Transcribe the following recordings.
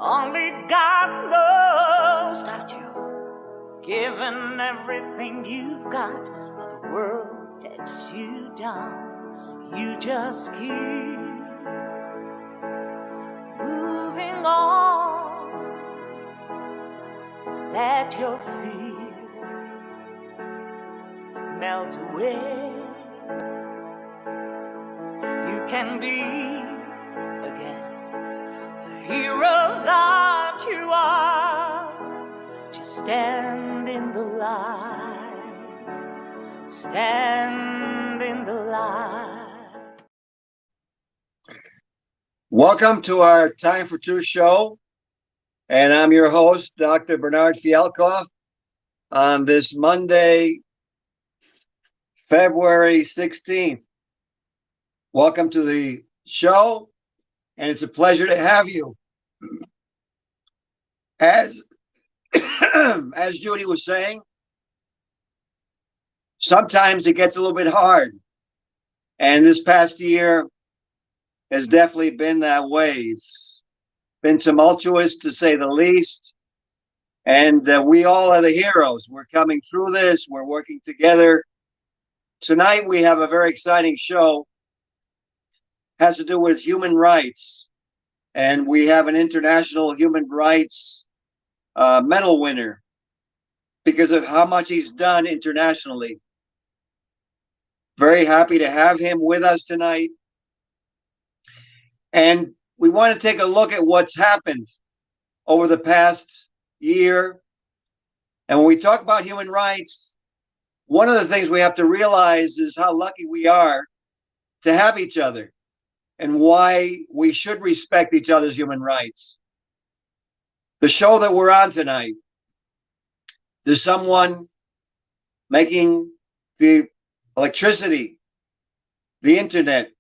Only God knows that you've given everything you've got, but the world takes you down. You just keep moving on. Let your fears melt away. You can be again the hero that you are. Just stand in the light. Stand in the light. Welcome to our Time for Two show. And I'm your host, Dr. Bernard Fialkoff, on this Monday, February 16th. Welcome to the show, and it's a pleasure to have you. As Judy was saying, sometimes it gets a little bit hard, and this past year has definitely been that way. It's been tumultuous, to say the least, and we all are the heroes. We're coming through this. We're working together. Tonight we have a very exciting show. It has to do with human rights, and we have an international human rights medal winner because of how much he's done internationally. Very happy to have him with us tonight. And we want to take a look at what's happened over the past year. And when we talk about human rights, one of the things we have to realize is how lucky we are to have each other and why we should respect each other's human rights. The show that we're on tonight, there's someone making the electricity, the internet,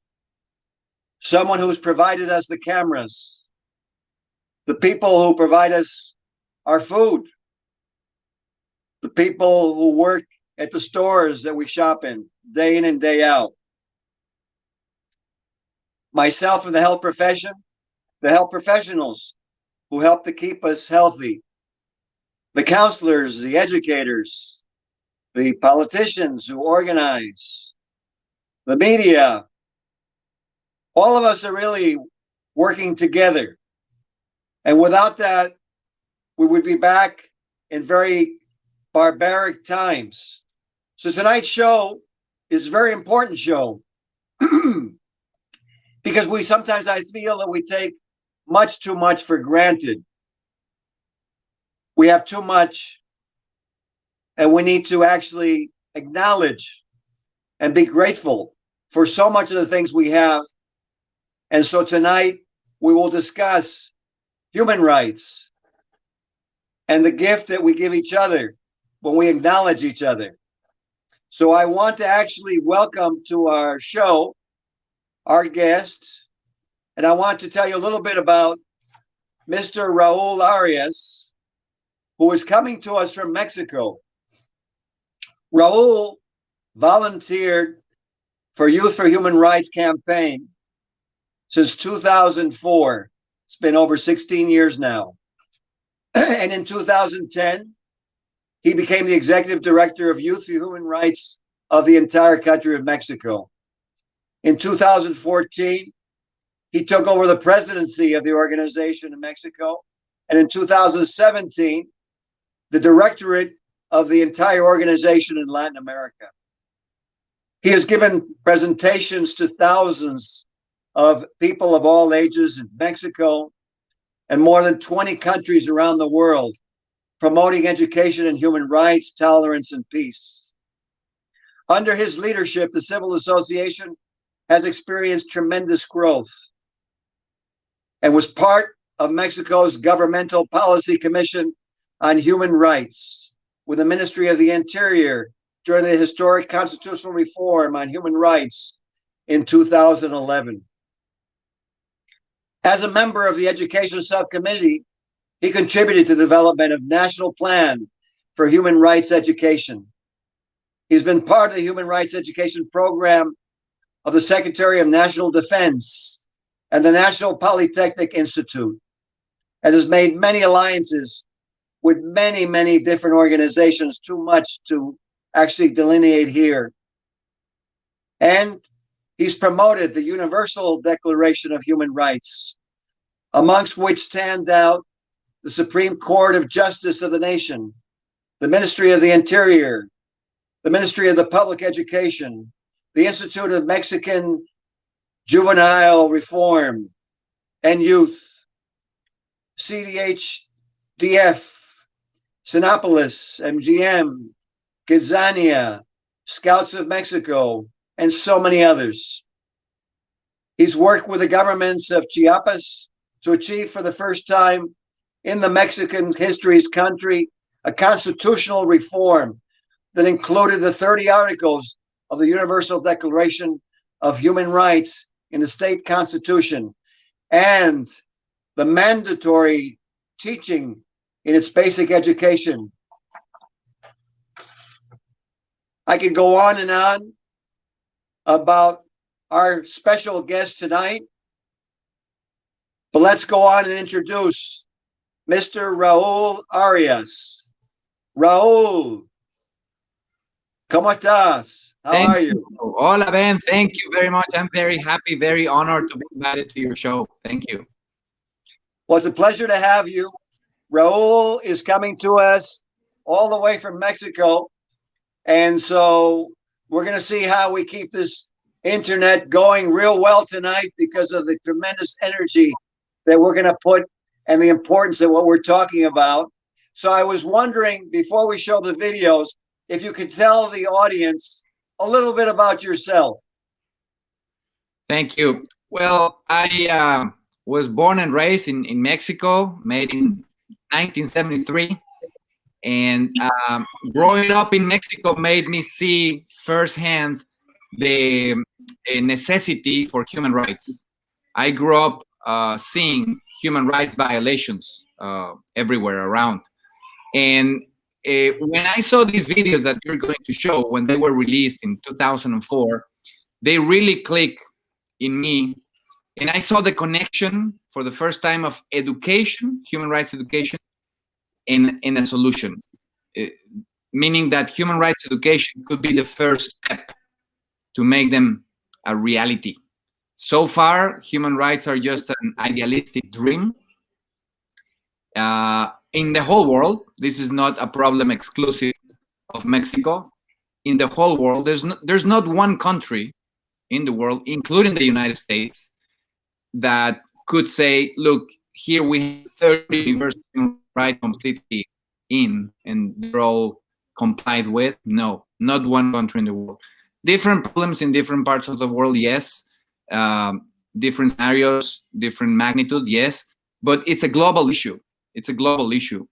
someone who's provided us the cameras, the people who provide us our food, the people who work at the stores that we shop in and day out. Myself in the health profession, the health professionals who help to keep us healthy, the counselors, the educators, the politicians who organize, the media. All of us are really working together. And without that, we would be back in very barbaric times. So tonight's show is a very important show because I feel that we take much too much for granted. We have too much, and we need to actually acknowledge and be grateful for so much of the things we have. And so tonight we will discuss human rights and the gift that we give each other when we acknowledge each other. So I want to actually welcome to our show our guest, and I want to tell you a little bit about Mr. Raul Arias, who is coming to us from Mexico. Raul volunteered for Youth for Human Rights campaign since 2004. It's been over 16 years now. And in 2010, he became the executive director of Youth for Human Rights of the entire country of Mexico. In 2014, he took over the presidency of the organization in Mexico. And in 2017, the directorate of the entire organization in Latin America. He has given presentations to thousands of people of all ages in Mexico and more than 20 countries around the world, promoting education and human rights, tolerance, and peace. Under his leadership, the Civil Association has experienced tremendous growth and was part of Mexico's Governmental Policy Commission on Human Rights with the Ministry of the Interior during the historic constitutional reform on human rights in 2011. As a member of the Education Subcommittee, he contributed to the development of National Plan for Human Rights Education. He's been part of the Human Rights Education Program of the Secretary of National Defense and the National Polytechnic Institute. and has made many alliances with many, many different organizations, too much to actually delineate here. And he's promoted the Universal Declaration of Human Rights, amongst which stand out the Supreme Court of Justice of the nation, the Ministry of the Interior, the Ministry of the Public Education, the Institute of Mexican Juvenile Reform and Youth, CDHDF, Sinopolis, MGM, Kizania, Scouts of Mexico, and so many others. He's worked with the governments of Chiapas to achieve for the first time in the Mexican history's country a constitutional reform that included the 30 articles of the Universal Declaration of Human Rights in the state constitution and the mandatory teaching in its basic education. I could go on and on about our special guest tonight, but let's go on and introduce Mr. Raul Arias. Raul, ¿cómo estás? How are you? Hola, Ben. Thank you very much. I'm very happy, very honored to be invited to your show. Thank you. Well, it's a pleasure to have you. Raul is coming to us all the way from Mexico. And so we're going to see how we keep this internet going real well tonight because of the tremendous energy that we're going to put and the importance of what we're talking about. So I was wondering, before we show the videos, if you could tell the audience a little bit about yourself. Thank you. Well, I was born and raised in Mexico, made in 1973. And growing up in Mexico made me see firsthand the necessity for human rights. I grew up seeing human rights violations everywhere around. And when I saw these videos that you're going to show, when they were released in 2004, they really clicked in me. And I saw the connection for the first time of education, human rights education, in a solution, meaning that human rights education could be the first step to make them a reality. So far, human rights are just an idealistic dream. In the whole world, this is not a problem exclusive of Mexico. In the whole world, there's not one country in the world, including the United States, that could say, look, here we have 30 universal human rights completely in, and they're all complied with. No, not one country in the world. Different problems in different parts of the world, yes. Different scenarios, different magnitude, yes. But it's a global issue. It's a global issue.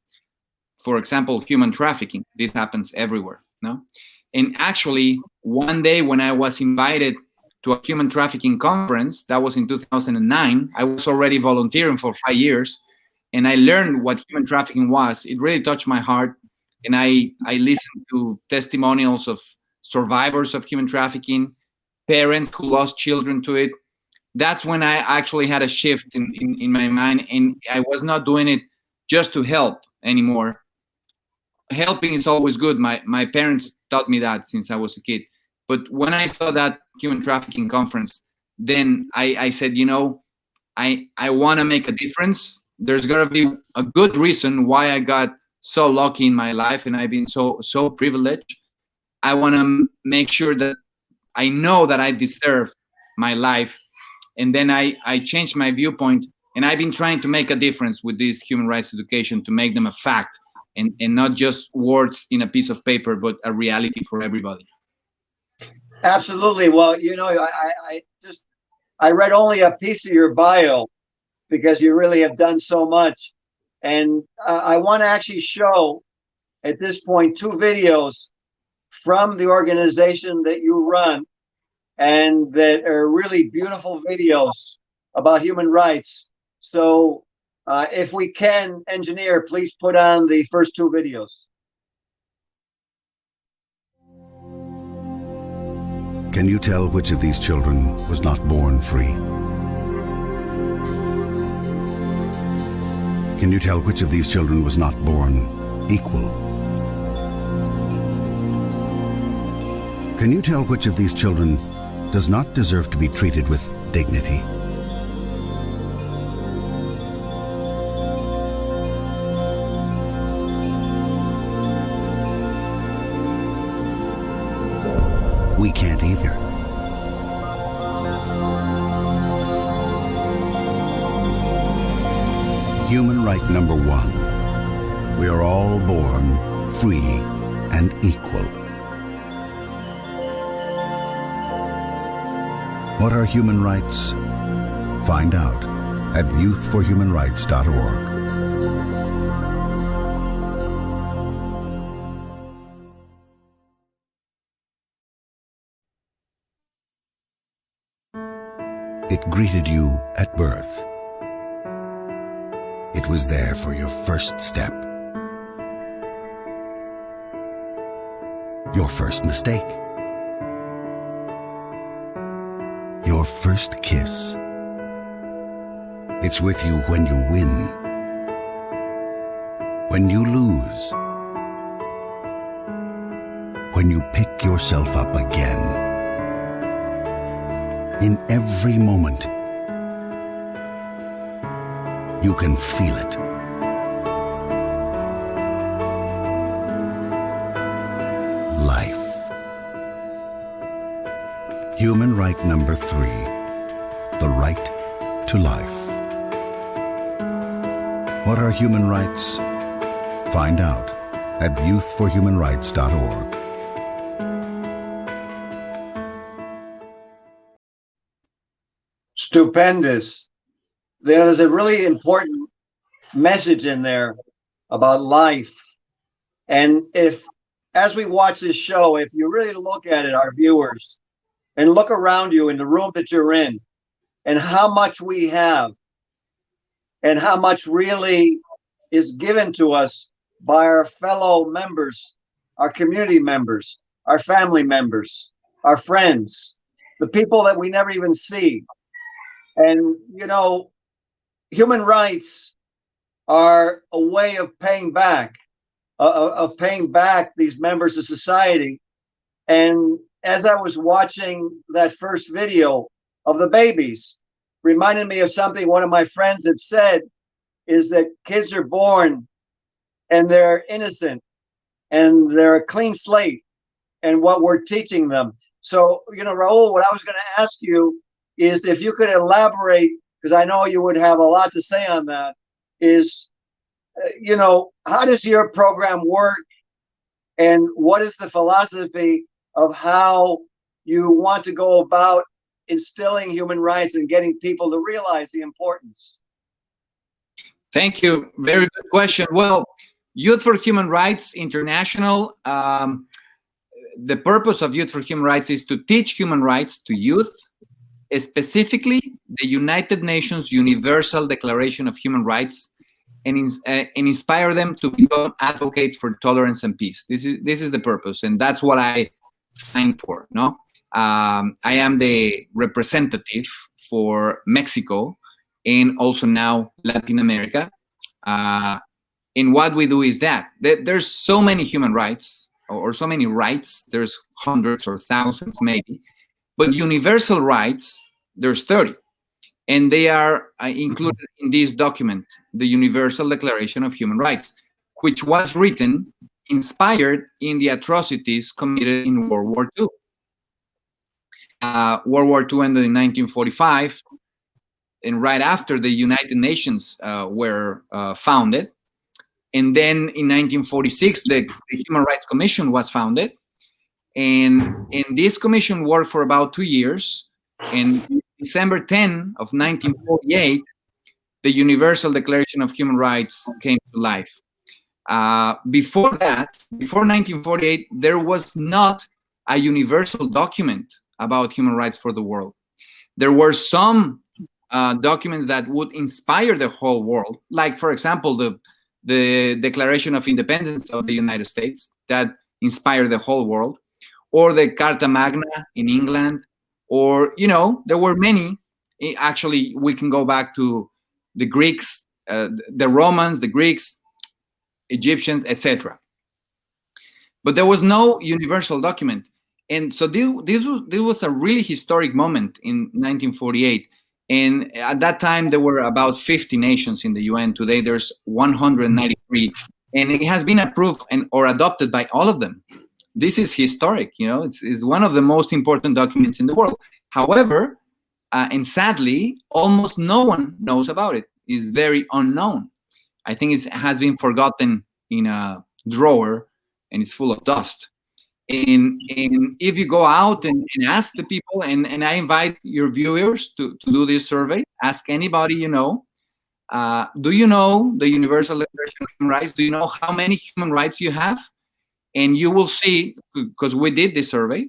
For example, human trafficking. This happens everywhere, no? And actually, one day when I was invited to a human trafficking conference, that was in 2009, I was already volunteering for 5 years, and I learned what human trafficking was. It really touched my heart, and I listened to testimonials of survivors of human trafficking, parents who lost children to it. That's when I actually had a shift in my mind, and I was not doing it just to help anymore. Helping is always good. My parents taught me that since I was a kid. But when I saw that human trafficking conference, then I said, you know, I want to make a difference. There's got to be a good reason why I got so lucky in my life, and I've been so privileged. I want to make sure that I know that I deserve my life. And then I changed my viewpoint, and I've been trying to make a difference with this human rights education to make them a fact and not just words in a piece of paper, but a reality for everybody. Absolutely. Well, you know, I read only a piece of your bio because you really have done so much. And I want to actually show at this point 2 videos from the organization that you run, and that are really beautiful videos about human rights. So if we can, engineer, please put on the first 2 videos. Can you tell which of these children was not born free? Can you tell which of these children was not born equal? Can you tell which of these children does not deserve to be treated with dignity? We can't either. Human right number one. We are all born free and equal. What are human rights? Find out at youthforhumanrights.org. It greeted you at birth. It was there for your first step, your first mistake, your first kiss. It's with you when you win, when you lose, when you pick yourself up again. In every moment, you can feel it. Life. Human right number three, the right to life. What are human rights? Find out at youthforhumanrights.org. Stupendous. There's a really important message in there about life. And if, as we watch this show, if you really look at it, our viewers, and look around you in the room that you're in, and how much we have, and how much really is given to us by our fellow members, our community members, our family members, our friends, the people that we never even see. And, you know, human rights are a way of paying back, these members of society. And as I was watching that first video of the babies, reminded me of something one of my friends had said, is that kids are born and they're innocent and they're a clean slate, and what we're teaching them. So, you know, Raul, what I was going to ask you is if you could elaborate, because I know you would have a lot to say on that, is, you know, how does your program work, and what is the philosophy of how you want to go about instilling human rights and getting people to realize the importance? Thank you. Very good question. Well, Youth for Human Rights International, the purpose of Youth for Human Rights is to teach human rights to youth, specifically the United Nations Universal Declaration of Human Rights, and inspire them to become advocates for tolerance and peace. This is the purpose, and that's what I signed for. No, I am the representative for Mexico and also now Latin America. And what we do is that there's so many human rights, or so many rights. There's hundreds or thousands maybe. But universal rights, there's 30, and they are included in this document, the Universal Declaration of Human Rights, which was written, inspired in the atrocities committed in World War II. World War II ended in 1945, and right after the United Nations were founded. And then in 1946, the Human Rights Commission was founded. And this commission worked for about 2 years. And December 10 of 1948, the Universal Declaration of Human Rights came to life. Before that, before 1948, there was not a universal document about human rights for the world. There were some documents that would inspire the whole world, like, for example, the Declaration of Independence of the United States that inspired the whole world, or the Carta Magna in England, or, you know, there were many. Actually, we can go back to the Greeks the Romans, the Greeks, Egyptians, etc. But there was no universal document. And so this was a really historic moment in 1948. And at that time, there were about 50 nations in the UN. Today, there's 193. And it has been approved or adopted by all of them. This is historic, it's one of the most important documents in the world. However, and sadly, almost no one knows about it. It's very unknown. I think it has been forgotten in a drawer, and it's full of dust. And if you go out and ask the people, and I invite your viewers to do this survey, ask anybody you know, do you know the Universal Declaration of Human Rights? Do you know how many human rights you have? And you will see, because we did this survey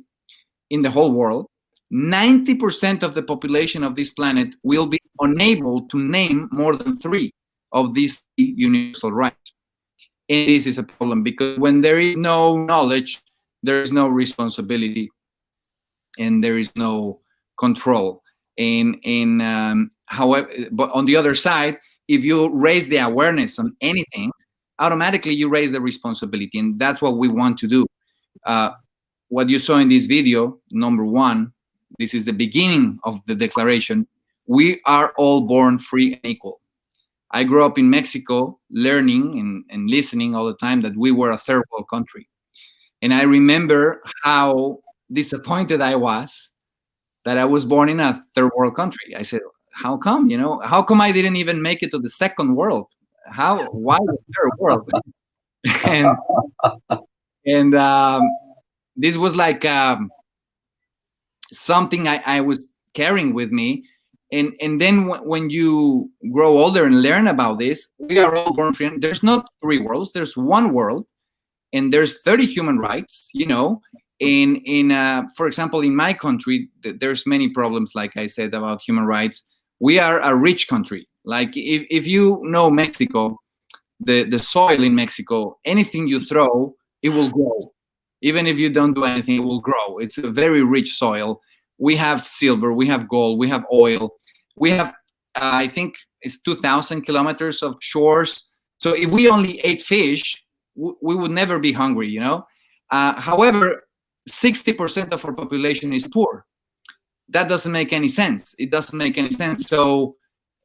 in the whole world, 90% of the population of this planet will be unable to name more than 3 of these universal rights. And this is a problem, because when there is no knowledge, there is no responsibility, and there is no control. However, but on the other side, if you raise the awareness on anything, automatically you raise the responsibility, and that's what we want to do. What you saw in this video, number 1, this is the beginning of the declaration. We are all born free and equal. I grew up in Mexico, learning and listening all the time that we were a third world country. And I remember how disappointed I was that I was born in a third world country. I said, how come, how come I didn't even make it to the second world? Why the third world? and this was like something I was carrying with me. And then when you grow older and learn about this, we are all born free. There's not 3 worlds, there's 1 world, and there's 30 human rights, for example, in my country, there's many problems, like I said, about human rights. We are a rich country. Like if you know Mexico, the soil in Mexico, anything you throw, it will grow. Even if you don't do anything, it will grow. It's a very rich soil. We have silver, we have gold, we have oil. We have, I think it's 2,000 kilometers of shores. So if we only ate fish, we would never be hungry, However, 60% of our population is poor. That doesn't make any sense. It doesn't make any sense. So,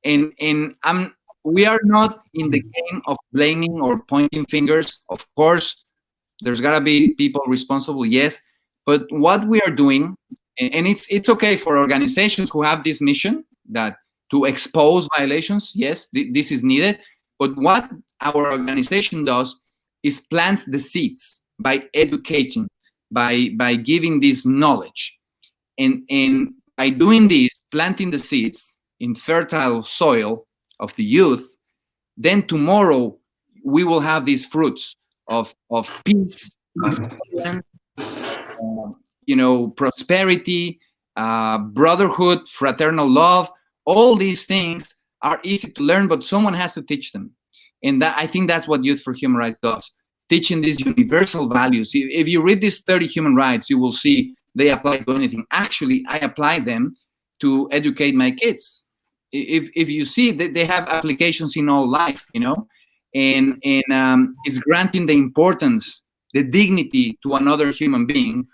we are not in the game of blaming or pointing fingers. Of course, there's got to be people responsible, yes. But what we are doing, and it's okay for organizations who have this mission that to expose violations, yes, this is needed. But what our organization does is plants the seeds by educating, by giving this knowledge. And by doing this, planting the seeds in fertile soil of the youth, then tomorrow we will have these fruits of peace, of prosperity, brotherhood, fraternal love. All these things are easy to learn, but someone has to teach them. And I think that's what Youth for Human Rights does, teaching these universal values. If you read these 30 human rights, you will see they apply to anything. Actually, I apply them to educate my kids. If you see that they have applications in all life, and it's granting the importance, the dignity to another human being.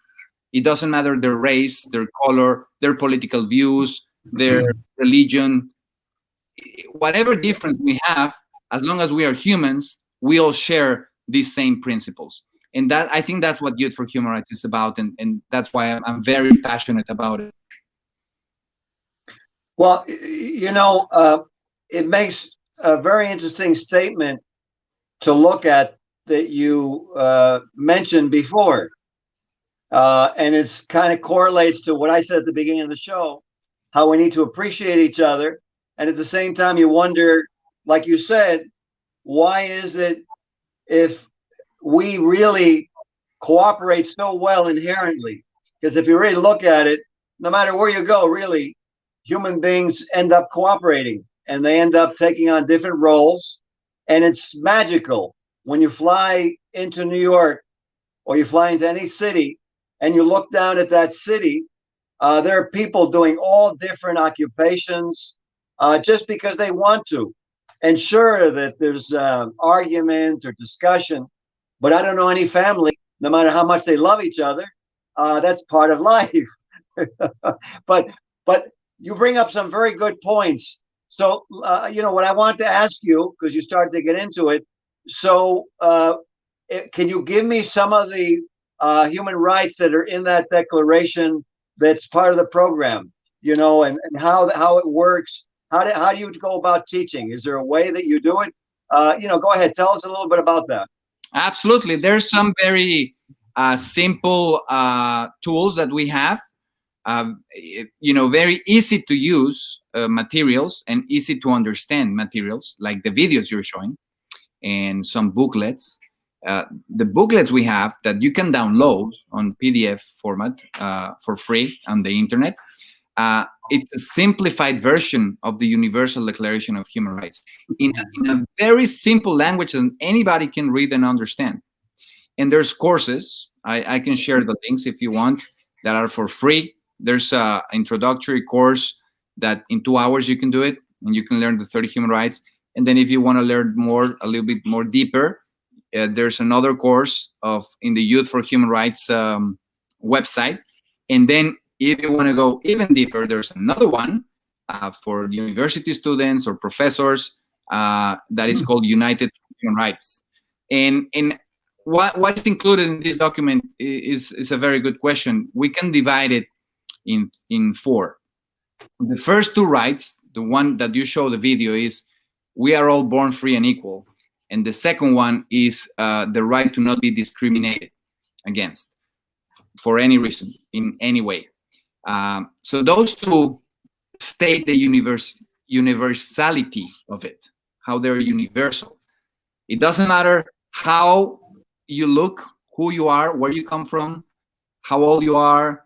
It doesn't matter their race, their color, their political views, their religion, whatever difference we have, as long as we are humans, we all share these same principles. And that, I think that's what Youth for Human Rights is about, and that's why I'm very passionate about it. Well, it makes a very interesting statement to look at that you mentioned before. And it's kind of correlates to what I said at the beginning of the show, how we need to appreciate each other. And at the same time, you wonder, like you said, why is it if we really cooperate so well inherently? Because if you really look at it, no matter where you go, really, human beings end up cooperating and they end up taking on different roles. And it's magical when you fly into New York or you fly into any city and you look down at that city, there are people doing all different occupations just because they want to. sure that there's argument or discussion, but I don't know any family, no matter how much they love each other, that's part of life. but but you bring up some very good points. So what I want to ask you, because you started to get into it, so can you give me some of the human rights that are in that declaration that's part of the program, and how it works? How do you go about teaching? Is there a way that you do it? Go ahead, tell us a little bit about that. Absolutely. There's some very simple tools that we have, very easy to use materials and easy to understand materials, like the videos you're showing and some booklets. The booklets we have that you can download on PDF format for free on the internet. It's a simplified version of the Universal Declaration of Human Rights in a very simple language that anybody can read and understand. And there's courses. I can share the links if you want, that are for free. There's an introductory course that in 2 hours you can do it, and you can learn the 30 human rights. And then if you want to learn more, a little bit more deeper, there's another course in the Youth for Human Rights website. And then if you want to go even deeper, there's another one for university students or professors that is called United Human Rights. And what's included in this document is a very good question. We can divide it in four. The first two rights, the one that you show the video, is we are all born free and equal. And the second one is the right to not be discriminated against for any reason, in any way. So those two state the universality of it, how they're universal. It doesn't matter how you look, who you are, where you come from, how old you are,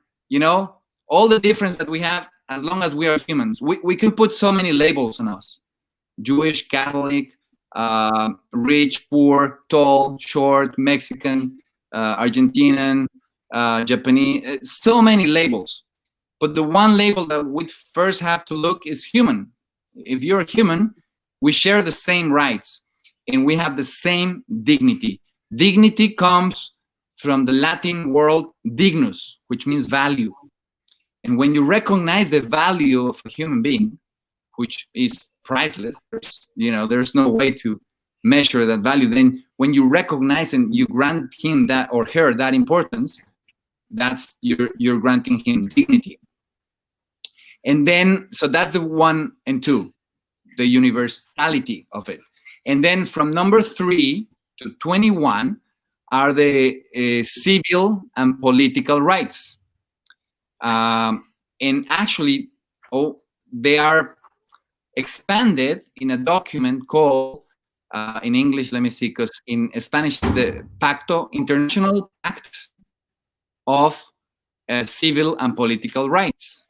all the difference that we have, as long as we are humans. We can put so many labels on us: Jewish, Catholic, rich, poor, tall, short, Mexican, Argentinian, Japanese, so many labels. But the one label that we first have to look is human. If you're a human, we share the same rights and we have the same dignity. Dignity comes from the Latin word dignus, which means value. And when you recognize the value of a human being, which is priceless, there's no way to measure that value. Then when you recognize and you grant him that or her that importance, that's you're granting him dignity. And then, so that's the 1 and 2, the universality of it. And then from number 3 to 21 are the civil and political rights. And actually, they are expanded in a document called, in English, let me see, because in Spanish it's the International Pact of Civil and Political Rights.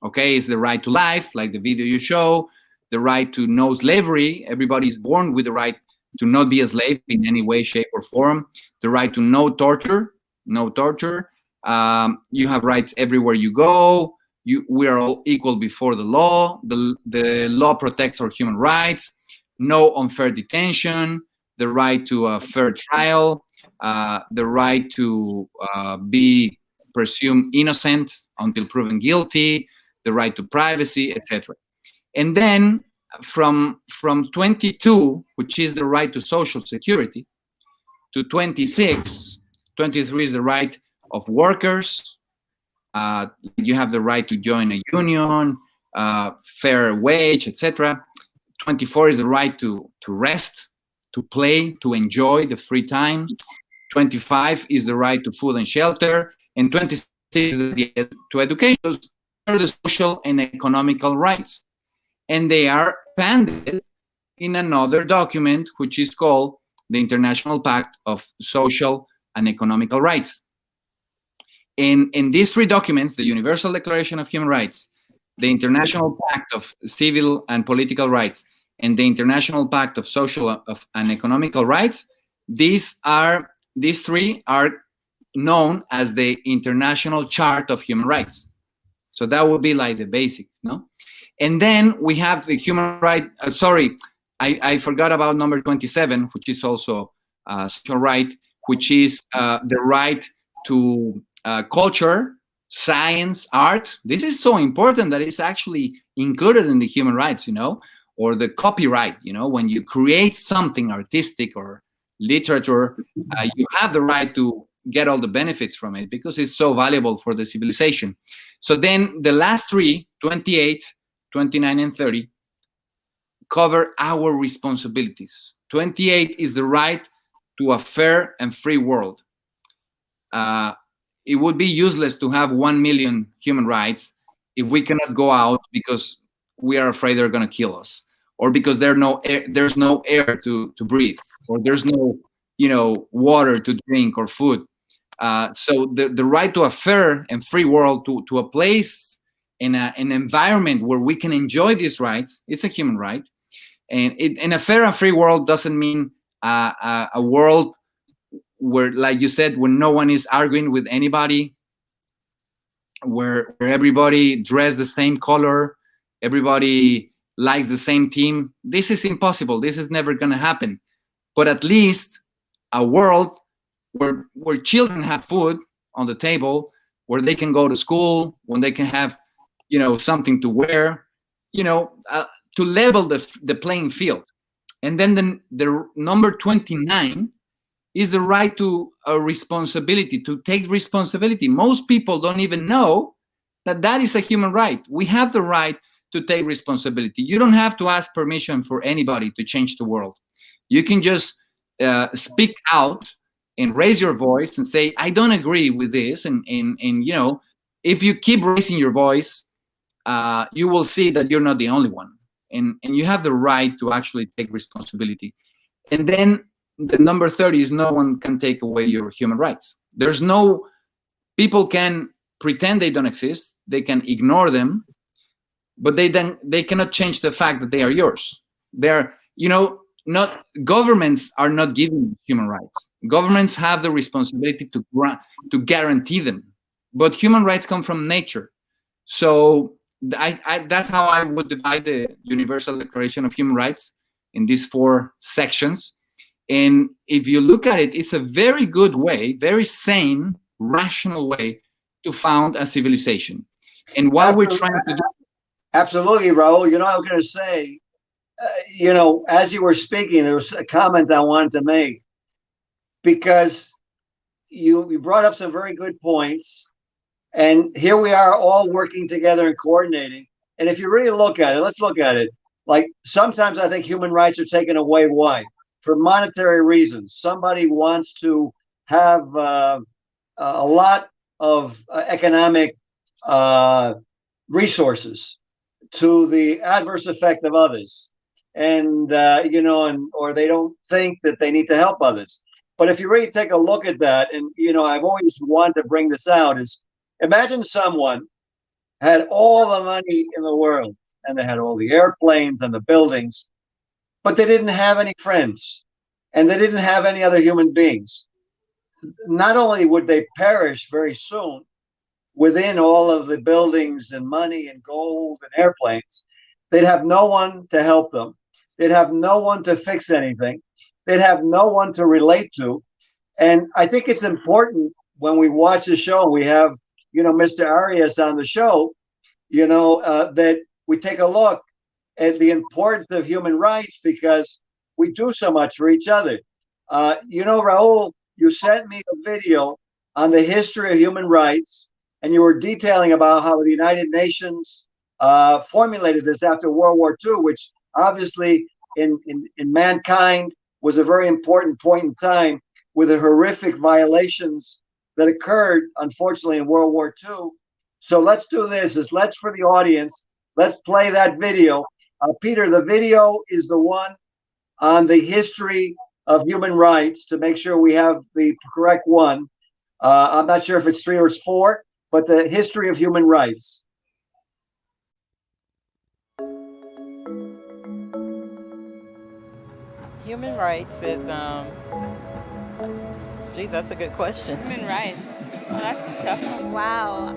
Okay, it's the right to life, like the video you show, the right to no slavery. Everybody is born with the right to not be a slave in any way, shape, or form. The right to no torture. You have rights everywhere you go. We are all equal before the law. The law protects our human rights. No unfair detention. The right to a fair trial. The right to be presumed innocent until proven guilty. The right to privacy, etc. And then from 22, which is the right to social security, to 26, 23 is the right of workers. You have the right to join a union, fair wage, etc. 24 is the right to rest, to play, to enjoy the free time. 25 is the right to food and shelter. And 26 is the to education. Are the social and economical rights. And they are expanded in another document, which is called the International Pact of Social and Economical Rights. In these three documents, the Universal Declaration of Human Rights, the International Pact of Civil and Political Rights, and the International Pact of Social and Economical Rights, these three are known as the International Chart of Human Rights. So that would be like the basic, no? And then we have the human right, I forgot about number 27, which is also social right, which is the right to culture, science, art. This is so important that it's actually included in the human rights, or the copyright, when you create something artistic or literature, you have the right to get all the benefits from it because it's so valuable for the civilization. So then the last three, 28, 29, and 30, cover our responsibilities. 28 is the right to a fair and free world. It would be useless to have 1 million human rights if we cannot go out because we are afraid they're going to kill us, or because there's no air to breathe, or there's no water to drink or food. So the right to a fair and free world, to a place in an environment where we can enjoy these rights, it's a human right. And in a fair and free world doesn't mean a world where, like you said, where no one is arguing with anybody, where everybody dressed the same color, everybody likes the same team. This is impossible. This is never going to happen. But at least a world where children have food on the table, where they can go to school, when they can have, something to wear, to level the playing field. And then the number 29 is the right to a responsibility, to take responsibility. Most people don't even know that is a human right. We have the right to take responsibility. You don't have to ask permission for anybody to change the world. You can just speak out and raise your voice and say, I don't agree with this. And if you keep raising your voice, you will see that you're not the only one. And you have the right to actually take responsibility. And then the number 30 is no one can take away your human rights. People can pretend they don't exist. They can ignore them, but they cannot change the fact that they are yours. Governments are not giving human rights. Governments have the responsibility to guarantee them, but human rights come from nature. So that's how I would divide the Universal Declaration of Human Rights in these 4 sections. And if you look at it, it's a very good way, very sane, rational way to found a civilization. And what we're trying to do. Absolutely, Raul. I was going to say, as you were speaking, there was a comment I wanted to make, because you brought up some very good points. And here we are all working together and coordinating. And if you really look at it, let's look at it. Like, sometimes I think human rights are taken away. Why? For monetary reasons. Somebody wants to have a lot of economic resources to the adverse effect of others. And, or they don't think that they need to help others. But if you really take a look at that, and, I've always wanted to bring this out, is imagine someone had all the money in the world, and they had all the airplanes and the buildings, but they didn't have any friends, and they didn't have any other human beings. Not only would they perish very soon within all of the buildings and money and gold and airplanes, they'd have no one to help them. They'd have no one to fix anything. They'd have no one to relate to. And I think it's important when we watch the show, we have, Mr. Arias on the show, that we take a look at the importance of human rights, because we do so much for each other. Raul, you sent me a video on the history of human rights, and you were detailing about how the United Nations formulated this after World War II, which obviously in mankind was a very important point in time, with the horrific violations that occurred, unfortunately, in World War II. So let's do this. Let's, for the audience, let's play that video. Peter, the video is the one on the history of human rights, to make sure we have the correct one. I'm not sure if it's 3 or 4, but the history of human rights. Human rights is, geez, that's a good question. Human rights. Well, that's a tough one. Wow.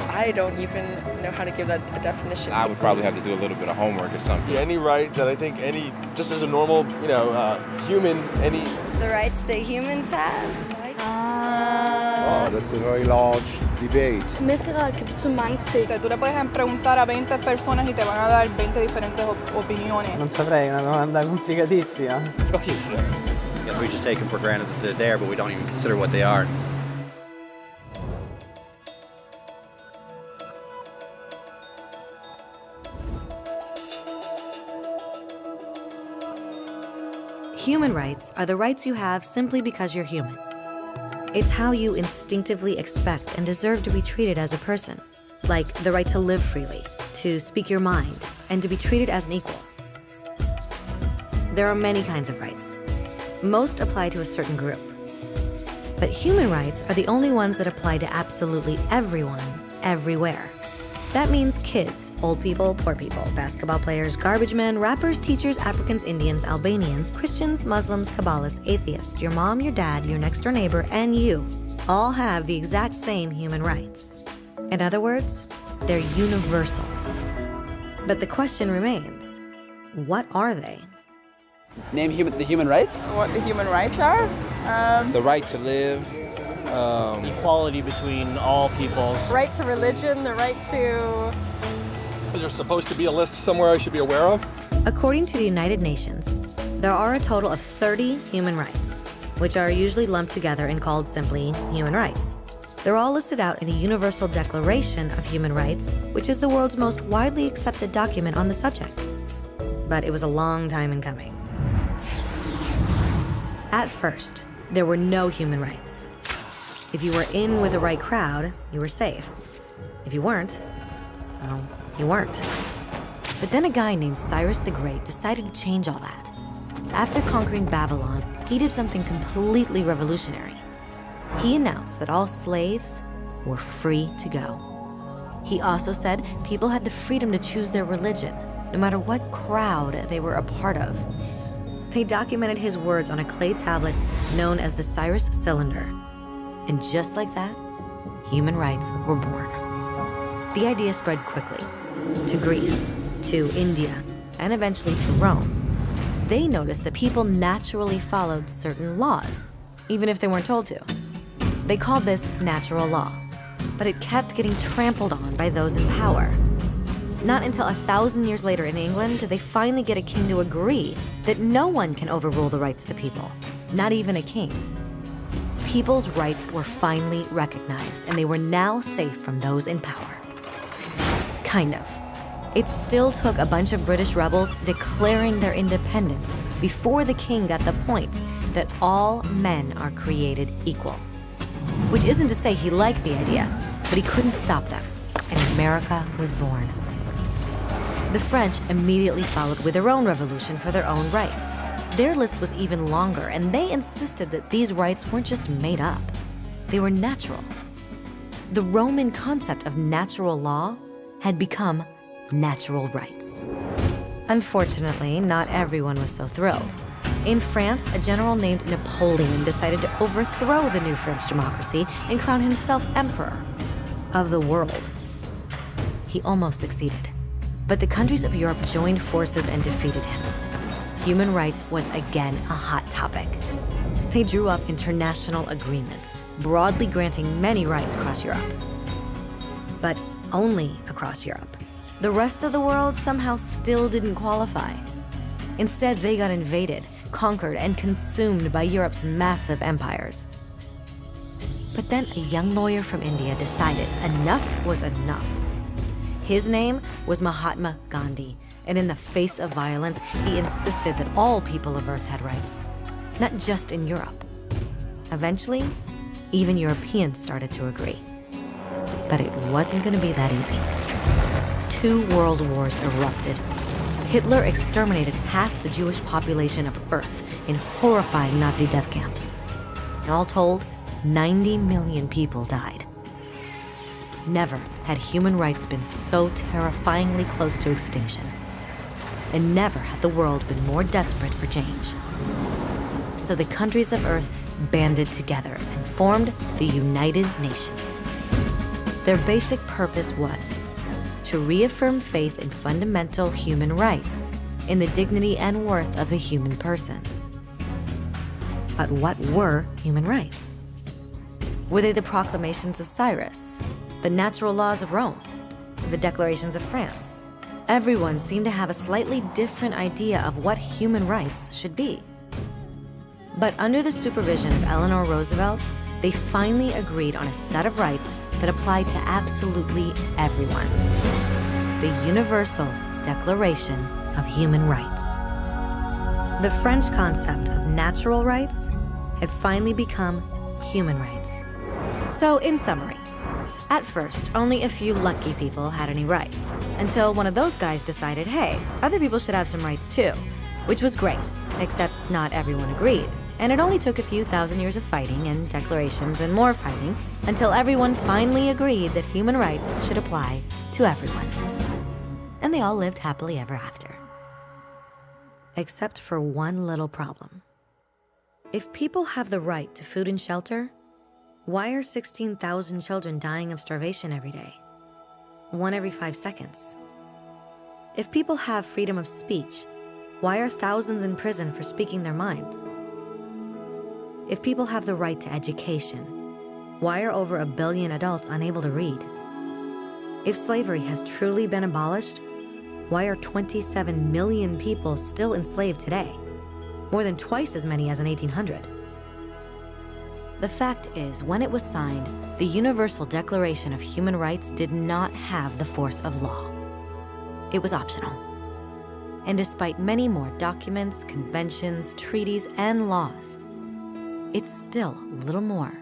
I don't even know how to give that a definition. I would probably have to do a little bit of homework or something. Any right that I think just as a normal, human, The rights that humans have. Oh, that's a very large debate. Du le puedes preguntar a 20 personas y te van a dar 20 diferentes opiniones. Non saprei, è una domanda complicatissima. I guess we just take them for granted that they're there, but we don't even consider what they are. Human rights are the rights you have simply because you're human. It's how you instinctively expect and deserve to be treated as a person, like the right to live freely, to speak your mind, and to be treated as an equal. There are many kinds of rights. Most apply to a certain group. But human rights are the only ones that apply to absolutely everyone, everywhere. That means kids, old people, poor people, basketball players, garbage men, rappers, teachers, Africans, Indians, Albanians, Christians, Muslims, Kabbalists, atheists, your mom, your dad, your next door neighbor, and you all have the exact same human rights. In other words, they're universal. But the question remains, what are they? Name the human rights? What the human rights are? The right to live. Equality between all peoples. Right to religion, the right to... Is there supposed to be a list somewhere I should be aware of? According to the United Nations, there are a total of 30 human rights, which are usually lumped together and called simply human rights. They're all listed out in the Universal Declaration of Human Rights, which is the world's most widely accepted document on the subject. But it was a long time in coming. At first, there were no human rights. If you were in with the right crowd, you were safe. If you weren't, well, you weren't. But then a guy named Cyrus the Great decided to change all that. After conquering Babylon, he did something completely revolutionary. He announced that all slaves were free to go. He also said people had the freedom to choose their religion, no matter what crowd they were a part of. They documented his words on a clay tablet known as the Cyrus Cylinder. And just like that, human rights were born. The idea spread quickly to Greece, to India, and eventually to Rome. They noticed that people naturally followed certain laws, even if they weren't told to. They called this natural law, but it kept getting trampled on by those in power. Not until 1,000 years later in England did they finally get a king to agree that no one can overrule the rights of the people, not even a king. People's rights were finally recognized, and they were now safe from those in power. Kind of. It still took a bunch of British rebels declaring their independence before the king got the point that all men are created equal. Which isn't to say he liked the idea, but he couldn't stop them, and America was born. The French immediately followed with their own revolution for their own rights. Their list was even longer, and they insisted that these rights weren't just made up. They were natural. The Roman concept of natural law had become natural rights. Unfortunately, not everyone was so thrilled. In France, a general named Napoleon decided to overthrow the new French democracy and crown himself emperor of the world. He almost succeeded, but the countries of Europe joined forces and defeated him. Human rights was again a hot topic. They drew up international agreements, broadly granting many rights across Europe. But only across Europe. The rest of the world somehow still didn't qualify. Instead, they got invaded, conquered, and consumed by Europe's massive empires. But then a young lawyer from India decided enough was enough. His name was Mahatma Gandhi. And in the face of violence, he insisted that all people of Earth had rights, not just in Europe. Eventually, even Europeans started to agree. But it wasn't going to be that easy. 2 world wars erupted. Hitler exterminated half the Jewish population of Earth in horrifying Nazi death camps. And all told, 90 million people died. Never had human rights been so terrifyingly close to extinction. And never had the world been more desperate for change. So the countries of Earth banded together and formed the United Nations. Their basic purpose was to reaffirm faith in fundamental human rights, in the dignity and worth of the human person. But what were human rights? Were they the proclamations of Cyrus, the natural laws of Rome, the declarations of France? Everyone seemed to have a slightly different idea of what human rights should be. But under the supervision of Eleanor Roosevelt, they finally agreed on a set of rights that applied to absolutely everyone. The Universal Declaration of Human Rights. The French concept of natural rights had finally become human rights. So, in summary, at first, only a few lucky people had any rights, until one of those guys decided, hey, other people should have some rights too, which was great, except not everyone agreed. And it only took a few thousand years of fighting and declarations and more fighting until everyone finally agreed that human rights should apply to everyone. And they all lived happily ever after. Except for one little problem. If people have the right to food and shelter, why are 16,000 children dying of starvation every day? 1 every 5 seconds. If people have freedom of speech, why are thousands in prison for speaking their minds? If people have the right to education, why are over 1 billion adults unable to read? If slavery has truly been abolished, why are 27 million people still enslaved today? More than twice as many as in 1800. The fact is, when it was signed, the Universal Declaration of Human Rights did not have the force of law. It was optional. And despite many more documents, conventions, treaties, and laws, it's still little more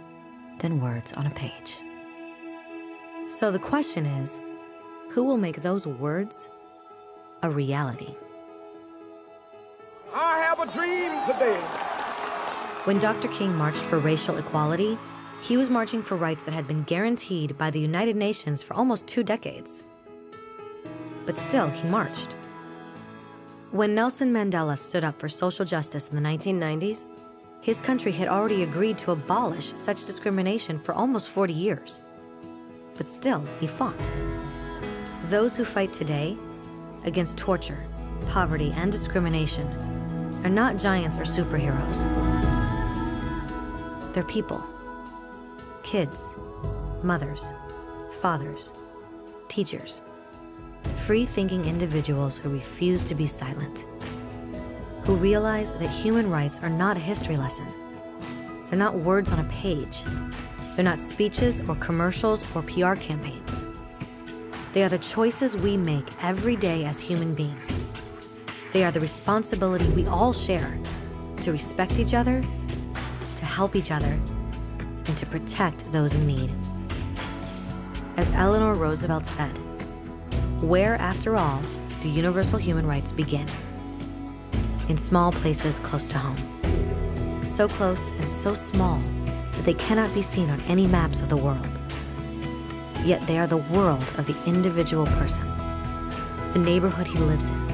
than words on a page. So the question is, who will make those words a reality? I have a dream today. When Dr. King marched for racial equality, he was marching for rights that had been guaranteed by the United Nations for almost 2 decades. But still, he marched. When Nelson Mandela stood up for social justice in the 1990s, his country had already agreed to abolish such discrimination for almost 40 years. But still, he fought. Those who fight today against torture, poverty, and discrimination are not giants or superheroes. They're people. Kids, mothers, fathers, teachers, free-thinking individuals who refuse to be silent, who realize that human rights are not a history lesson. They're not words on a page. They're not speeches or commercials or PR campaigns. They are the choices we make every day as human beings. They are the responsibility we all share to respect each other, to help each other, and to protect those in need. As Eleanor Roosevelt said, where, after all, do universal human rights begin? In small places close to home. So close and so small that they cannot be seen on any maps of the world. Yet they are the world of the individual person, the neighborhood he lives in,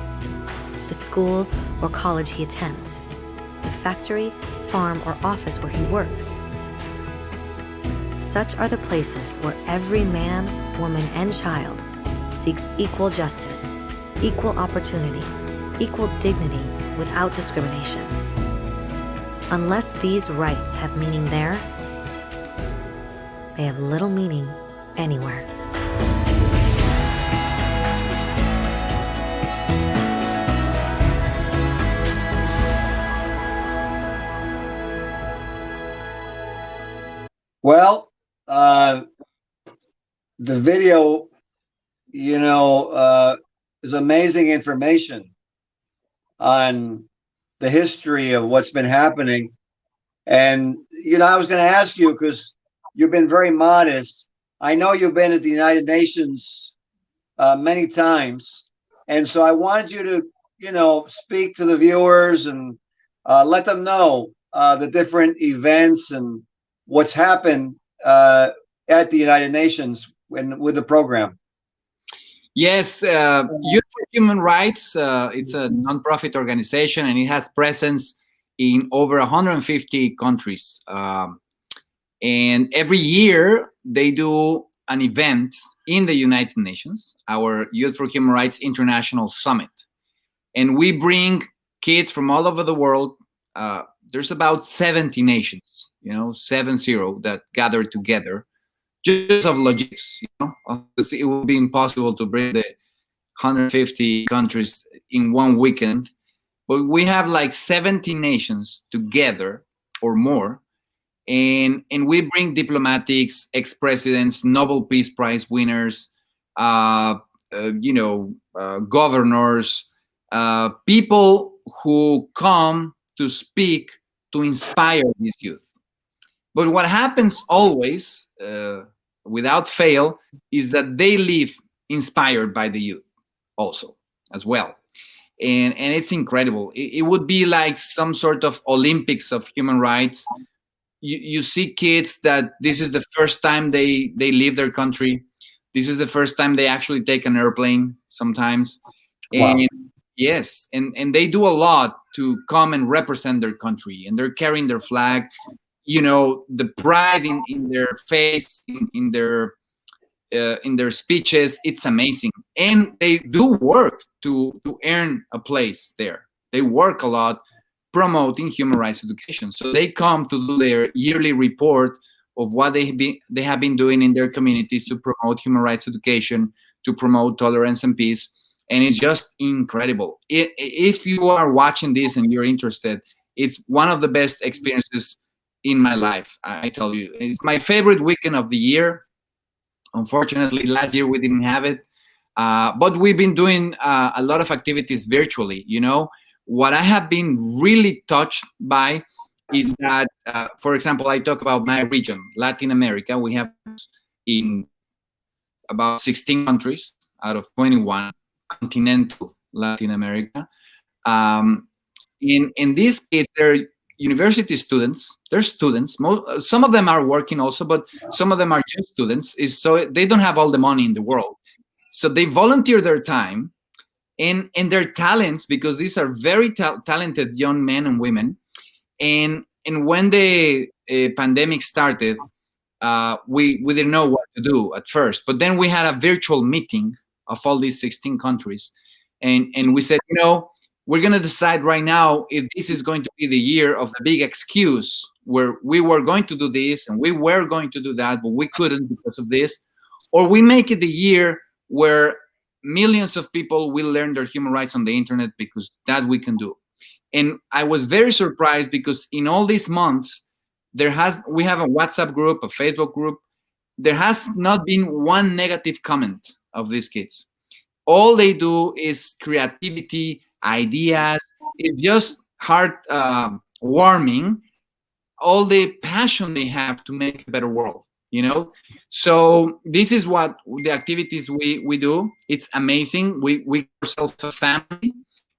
the school or college he attends, the factory, farm, or office where he works. Such are the places where every man, woman, and child seeks equal justice, equal opportunity, equal dignity without discrimination. Unless these rights have meaning there, they have little meaning anywhere. Well, the video, is amazing information on the history of what's been happening. And, I was going to ask you, because you've been very modest. I know you've been at the United Nations many times. And so I wanted you to, speak to the viewers and let them know the different events and what's happened at the United Nations with the program. Yes, Youth for Human Rights, it's a nonprofit organization, and it has presence in over 150 countries. And every year they do an event in the United Nations, our Youth for Human Rights International Summit. And we bring kids from all over the world. There's about 70 nations, 70 that gather together just of logistics. It would be impossible to bring the 150 countries in one weekend. But we have like 70 nations together or more. And we bring diplomatics, ex-presidents, Nobel Peace Prize winners, governors, people who come to speak to inspire these youth. But what happens always, without fail, is that they leave inspired by the youth also, as well. And it's incredible. It would be like some sort of Olympics of human rights. You see kids that this is the first time they leave their country. This is the first time they actually take an airplane sometimes. Wow. And yes, and they do a lot to come and represent their country, and they're carrying their flag, the pride in their face, in their speeches. It's amazing. And they do work to earn a place there. They work a lot promoting human rights education. So they come to do their yearly report of what they have been doing in their communities to promote human rights education, to promote tolerance and peace. And it's just incredible. If you are watching this and you're interested, it's one of the best experiences in my life. I tell you, it's my favorite weekend of the year. Unfortunately, last year we didn't have it. But we've been doing a lot of activities virtually. What I have been really touched by is that, for example, I talk about my region, Latin America. We have in about 16 countries out of 21, continental Latin America. In these kids, they're university students. They're students. Some of them are working also, but some of them are just students. So they don't have all the money in the world. So they volunteer their time and their talents, because these are very talented young men and women. And when the pandemic started, we didn't know what to do at first. But then we had a virtual meeting of all these 16 countries. And we said, we're going to decide right now if this is going to be the year of the big excuse, where we were going to do this and we were going to do that, but we couldn't because of this. Or we make it the year where millions of people will learn their human rights on the internet, because that we can do. And I was very surprised, because in all these months, we have a WhatsApp group, a Facebook group. There has not been one negative comment of these kids. All they do is creativity, ideas. It's just heart warming, all the passion they have to make a better world. So this is what the activities we do. It's amazing. We call ourselves a family,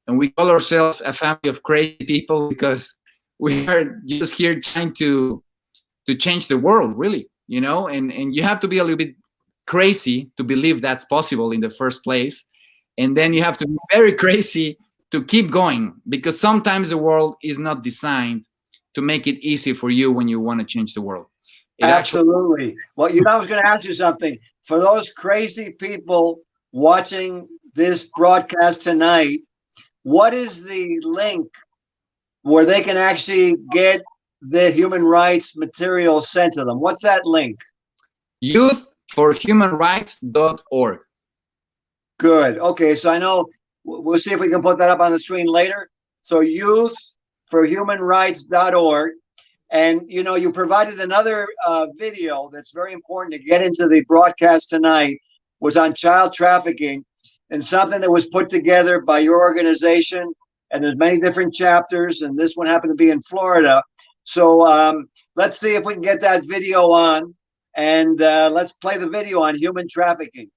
and we call ourselves a family of crazy people, because we are just here trying to change the world, really. And you have to be a little bit crazy to believe that's possible in the first place, and then you have to be very crazy to keep going, because sometimes the world is not designed to make it easy for you when you want to change the world. Absolutely. Well, I was going to ask you something. For those crazy people watching this broadcast tonight, what is the link where they can actually get the human rights material sent to them? What's that link? youthforhumanrights.org. Good. Okay, so I know we'll see if we can put that up on the screen later. So youthforhumanrights.org. And, you provided another video that's very important to get into the broadcast tonight, was on child trafficking, and something that was put together by your organization. And there's many different chapters, and this one happened to be in Florida. So let's see if we can get that video on, and let's play the video on human trafficking.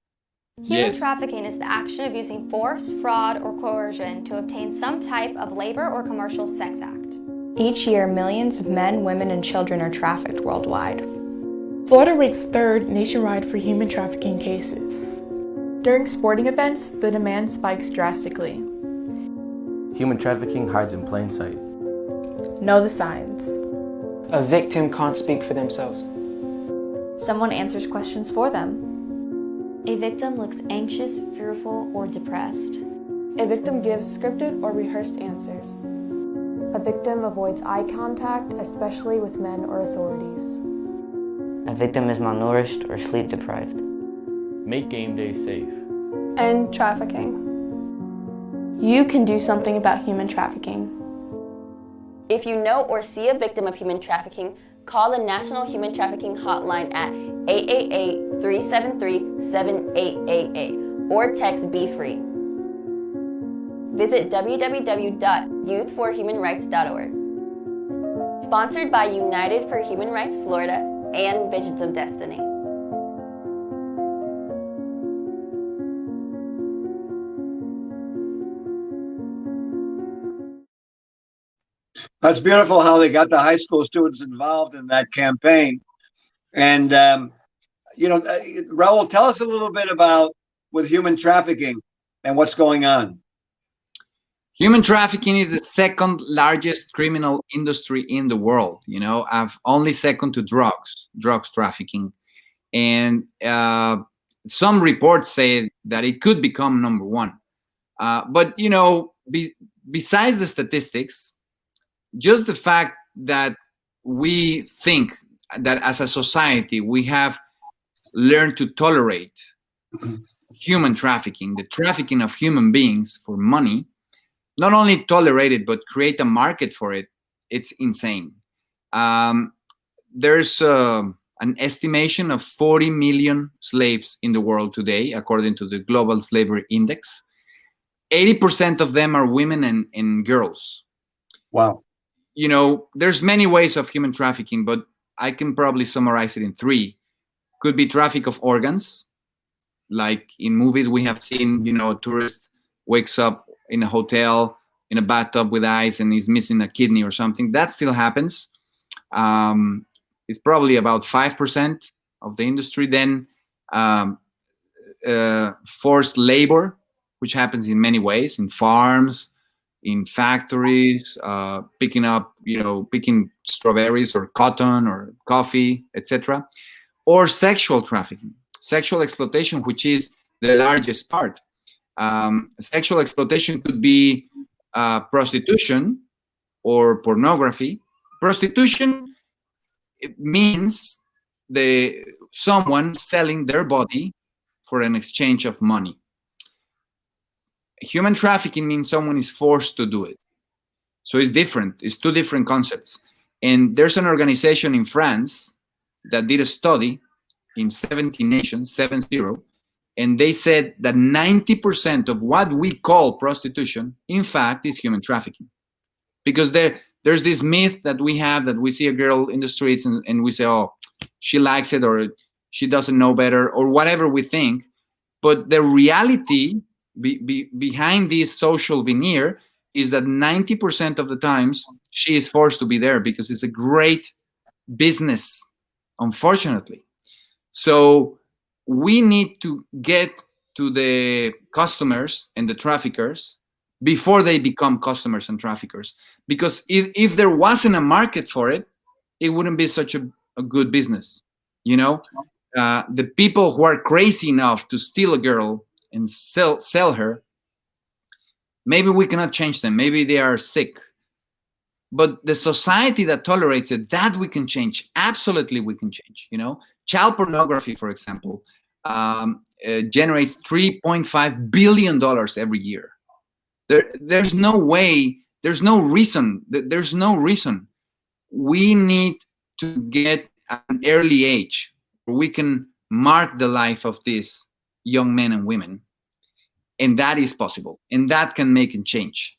Human trafficking is the action of using force, fraud, or coercion to obtain some type of labor or commercial sex act. Each year, millions of men, women, and children are trafficked worldwide. Florida ranks third nationwide for human trafficking cases. During sporting events, the demand spikes drastically. Human trafficking hides in plain sight. Know the signs. A victim can't speak for themselves. Someone answers questions for them. A victim looks anxious, fearful, or depressed. A victim gives scripted or rehearsed answers. A victim avoids eye contact, especially with men or authorities. A victim is malnourished or sleep deprived. Make game day safe. End trafficking. You can do something about human trafficking. If you know or see a victim of human trafficking, call the National Human Trafficking Hotline at 888-373-7888 or text BE-FREE. Visit www.youthforhumanrights.org. Sponsored by United for Human Rights Florida and Visions of Destiny. That's beautiful how they got the high school students involved in that campaign. And, Raul, tell us a little bit about with human trafficking and what's going on. Human trafficking is the second largest criminal industry in the world, only second to drugs trafficking. And some reports say that it could become number one. But besides the statistics, just the fact that we think that as a society we have learned to tolerate human trafficking, the trafficking of human beings for money, not only tolerate it, but create a market for it, it's insane. There's an estimation of 40 million slaves in the world today, according to the Global Slavery Index. 80% of them are women and girls. Wow. There's many ways of human trafficking, but I can probably summarize it in three. Could be traffic of organs. Like in movies we have seen, a tourist wakes up in a hotel in a bathtub with ice and he's missing a kidney or something. That still happens. It's probably about 5% of the industry. Then forced labor, which happens in many ways, in farms, in factories, picking strawberries or cotton or coffee, etc. Or sexual trafficking, sexual exploitation, which is the largest part. Sexual exploitation could be prostitution or pornography. Prostitution, it means someone selling their body for an exchange of money. Human trafficking means someone is forced to do it. So it's different. It's two different concepts. And there's an organization in France that did a study in 70 nations, 70, and they said that 90% of what we call prostitution, in fact, is human trafficking. Because there's this myth that we have that we see a girl in the streets and we say, oh, she likes it or she doesn't know better or whatever we think. But the reality behind this social veneer is that 90% of the times she is forced to be there because it's a great business, unfortunately. So we need to get to the customers and the traffickers before they become customers and traffickers. Because if there wasn't a market for it, it wouldn't be such a good business. The people who are crazy enough to steal a girl and sell her, maybe we cannot change them. Maybe they are sick. But the society that tolerates it, that we can change. Absolutely, we can change. Child pornography, for example, generates $3.5 billion every year. There's no way. There's no reason. We need to get at an early age where we can mark the life of these young men and women, and that is possible, and that can make a change.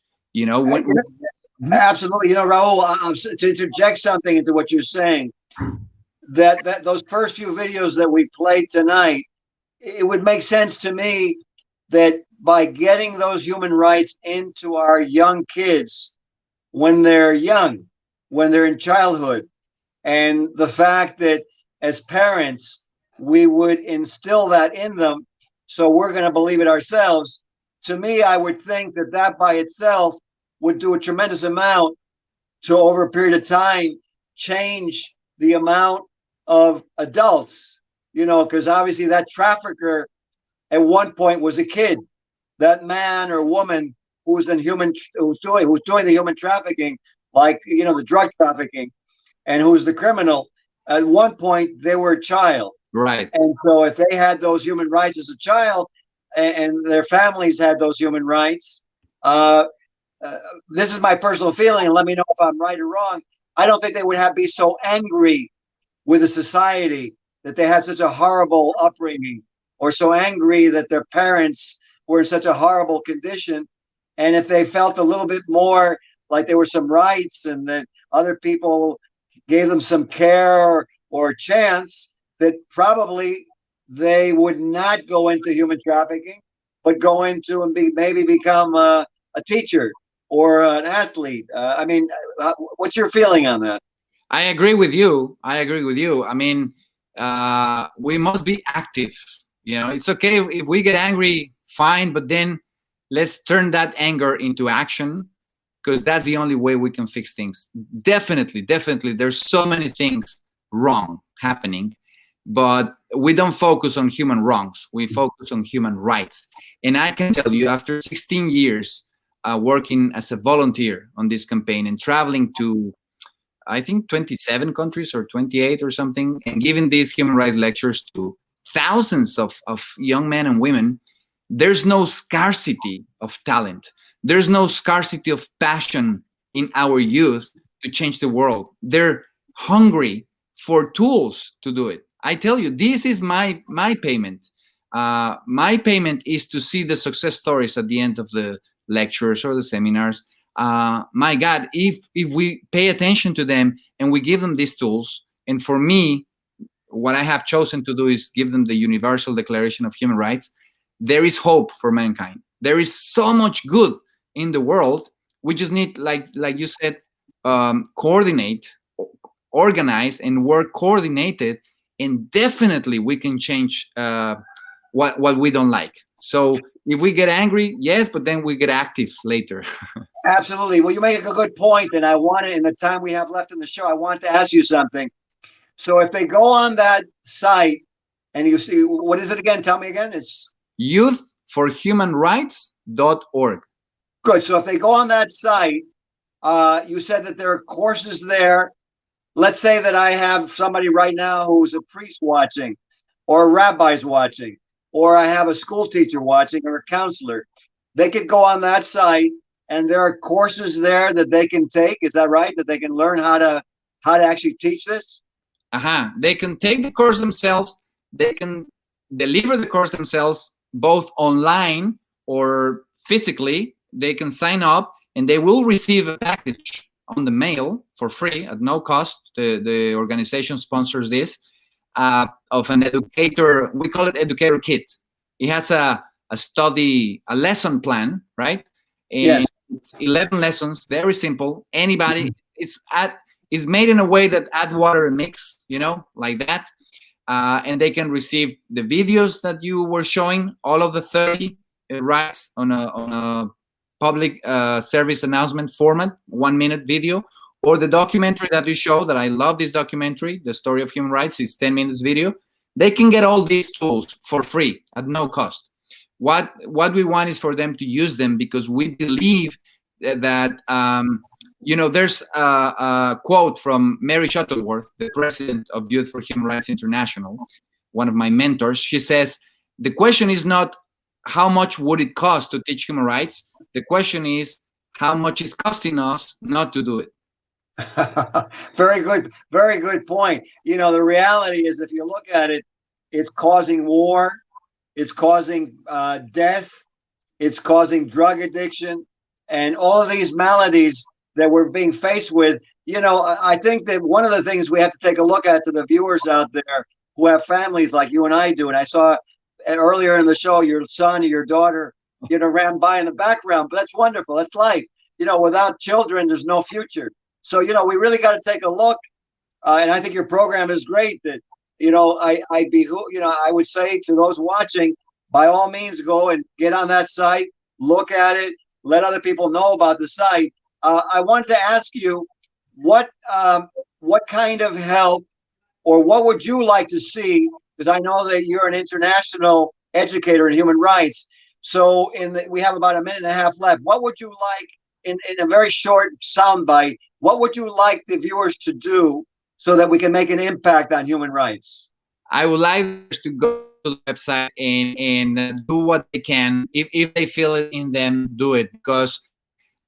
Absolutely. Raul, to interject something into what you're saying, that those first few videos that we played tonight, it would make sense to me that by getting those human rights into our young kids when they're young, when they're in childhood, and the fact that as parents, we would instill that in them, so we're going to believe it ourselves. To me, I would think that by itself would do a tremendous amount to, over a period of time, change the amount of adults, because obviously that trafficker at one point was a kid. That man or woman who's doing the human trafficking, like the drug trafficking, and who's the criminal. At one point, they were a child. Right. And so if they had those human rights as a child, and their families had those human rights, this is my personal feeling, and let me know if I'm right or wrong. I don't think they would be so angry with a society that they had such a horrible upbringing, or so angry that their parents were in such a horrible condition. And if they felt a little bit more like there were some rights and that other people gave them some care or a chance, that probably they would not go into human trafficking, but go into and maybe become a teacher or an athlete. What's your feeling on that? I agree with you. I mean, we must be active. It's okay if we get angry, fine, but then let's turn that anger into action, because that's the only way we can fix things. Definitely, there's so many things wrong happening, but we don't focus on human wrongs. We focus on human rights. And I can tell you, after 16 years working as a volunteer on this campaign and traveling to, I think, 27 countries or 28 or something, and giving these human rights lectures to thousands of young men and women, there's no scarcity of talent. There's no scarcity of passion in our youth to change the world. They're hungry for tools to do it. I tell you, this is my payment. My payment is to see the success stories at the end of the lectures or the seminars. My God, if we pay attention to them and we give them these tools, and for me, what I have chosen to do is give them the Universal Declaration of Human Rights, there is hope for mankind. There is so much good in the world. We just need, like you said, coordinate, organize, and work coordinated, and definitely we can change what we don't like. So if we get angry, yes, but then we get active later. Absolutely. Well, you make a good point, and I want to, in the time we have left in the show, I want to ask you something. So if they go on that site and you see, what is it again? Tell me again. It's youthforhumanrights.org. Good. So if they go on that site, you said that there are courses there. Let's say that I have somebody right now who's a priest watching, or a rabbi's watching, or I have a school teacher watching, or a counselor. They could go on that site, and there are courses there that they can take. Is that right? That they can learn how to actually teach this? They can take the course themselves. They can deliver the course themselves, both online or physically. They can sign up, and they will receive a package on the mail for free at no cost. The organization sponsors this, of an educator. We call it educator kit. It has a lesson plan, right? And yes. It's 11 lessons, very simple. Anybody, it's made in a way that add water and mix, like that. And they can receive the videos that you were showing, all of the 30 rights on a public service announcement format, 1-minute video, or the documentary that you show, that I love this documentary, The Story of Human Rights, is 10 minutes video. They can get all these tools for free at no cost. What we want is for them to use them, because we believe that, there's a quote from Mary Shuttleworth, the president of Youth for Human Rights International, one of my mentors. She says, the question is not how much would it cost to teach human rights. The question is how much is costing us not to do it. Very good point. The reality is, if you look at it, it's causing war, it's causing death, it's causing drug addiction, and all of these maladies that we're being faced with. I think that one of the things we have to take a look at, to the viewers out there who have families like you and I do, and I saw earlier in the show your son or your daughter ran by in the background, but that's wonderful. That's life. Without children, there's no future. So, we really got to take a look. And I think your program is great. That, I would say to those watching, by all means, go and get on that site, look at it, let other people know about the site. I wanted to ask you, what kind of help or what would you like to see? Because I know that you're an international educator in human rights. So we have about a minute and a half left. What would you like in a very short soundbite? What would you like the viewers to do so that we can make an impact on human rights? I would like to go to the website and do what they can. If they feel it in them, do it. Because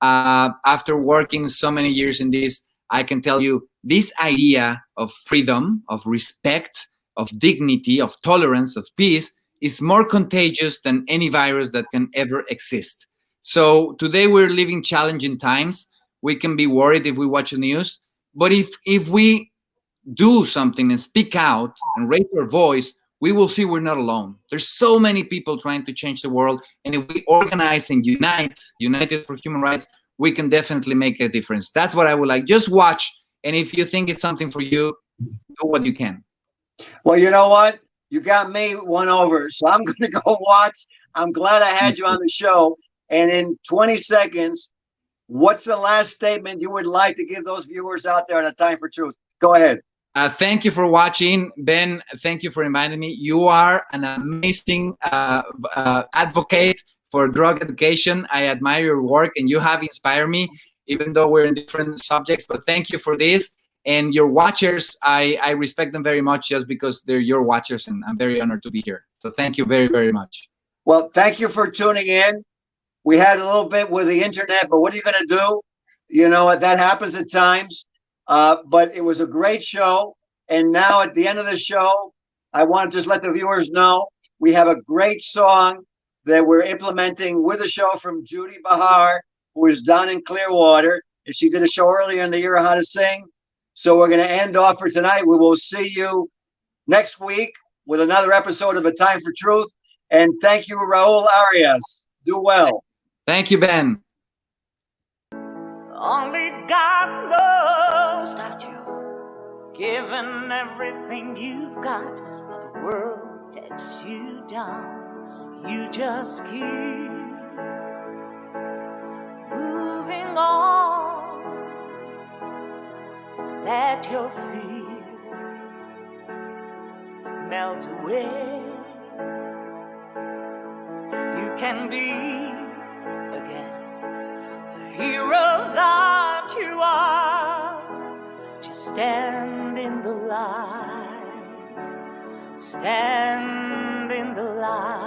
after working so many years in this, I can tell you this idea of freedom, of respect, of dignity, of tolerance, of peace is more contagious than any virus that can ever exist. So today we're living challenging times. We can be worried if we watch the news, but if we do something and speak out and raise our voice, we will see we're not alone. There's so many people trying to change the world, and if we organize and united for human rights, we can definitely make a difference. That's what I would like. Just watch, and if you think it's something for you, do what you can. Well, you know what? You got me won over, so I'm going to go watch. I'm glad I had you on the show. And in 20 seconds, what's the last statement you would like to give those viewers out there on A Time for Truth? Go ahead. Thank you for watching. Ben, thank you for inviting me. You are an amazing advocate for drug education. I admire your work, and you have inspired me, even though we're in different subjects. But thank you for this. And your watchers, I respect them very much just because they're your watchers, and I'm very honored to be here. So thank you very, very much. Well, thank you for tuning in. We had a little bit with the internet, but what are you going to do? You know, that happens at times. But it was a great show. And now at the end of the show, I want to just let the viewers know we have a great song that we're implementing with a show from Judy Bahar, who is down in Clearwater. And she did a show earlier in the year on how to sing. So we're going to end off for tonight. We will see you next week with another episode of A Time for Truth. And thank you, Raul Arias. Do well. Thank you, Ben. Only God knows that you've given everything you've got, but the world takes you down. You just keep moving on. Let your fears melt away. You can be again hero that you are. Just stand in the light. Stand in the light.